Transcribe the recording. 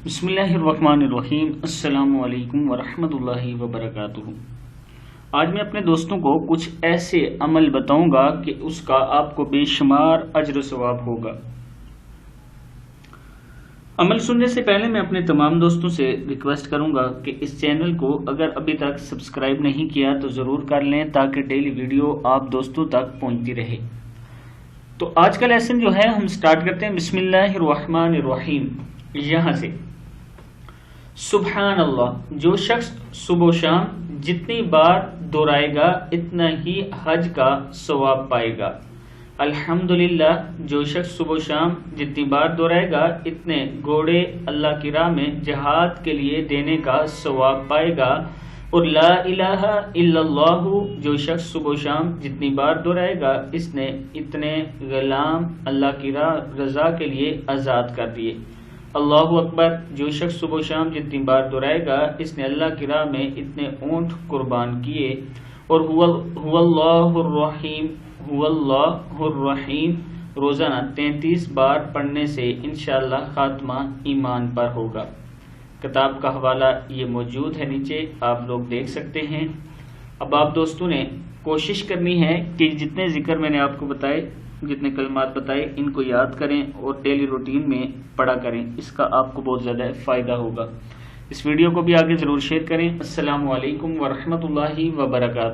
बिस्मिल्लाहिर्रहमानिर्रहीम। अस्सलामु अलैकुम वरहमतुल्लाहि वबरकातुहू। आज मैं अपने दोस्तों को कुछ ऐसे अमल बताऊंगा कि उसका आपको बेशुमार अजर सवाब होगा। अमल सुनने से पहले मैं अपने तमाम दोस्तों से रिक्वेस्ट करूंगा कि इस चैनल को अगर अभी तक सब्सक्राइब नहीं किया तो ज़रूर कर लें ताकि डेली वीडियो आप दोस्तों तक पहुंचती रहे। तो आज का लेसन जो है हम स्टार्ट करते हैं बिस्मिल्लाहिर्रहमानिर्रहीम। यहाँ से सुबहान अल्लाह, जो शख्स सुबह शाम जितनी बार दोहराएगा इतना ही हज का सवाब पाएगा। अल्हम्दुलिल्लाह, जो शख्स सुबह शाम जितनी बार दोहराएगा इतने घोड़े अल्लाह की राह में जिहाद के लिए देने का सवाब पाएगा। और ला इलाहा इल्लल्लाहु, जो शख्स सुबह शाम जितनी बार दोहराएगा इसने इतने गुलाम अल्लाह की रजा के लिए आज़ाद कर दिए। अल्लाहु अकबर, जो शख्स सुबह शाम जितनी बार दोहराएगा इसने अल्लाह की राह में इतने ऊँट कुर्बान किए। और हुवल्लाहुर्रहीम रोज़ाना 33 बार पढ़ने से इंशाअल्लाह खात्मा ईमान पर होगा। किताब का हवाला ये मौजूद है नीचे, आप लोग देख सकते हैं। अब आप दोस्तों ने कोशिश करनी है कि जितने जिक्र मैंने आपको बताए, जितने कलमात बताए, इनको याद करें और डेली रूटीन में पढ़ा करें। इसका आपको बहुत ज़्यादा फ़ायदा होगा। इस वीडियो को भी आगे ज़रूर शेयर करें। अस्सलामु अलैकुम वरहमतुल्लाहि वबरकातुहू।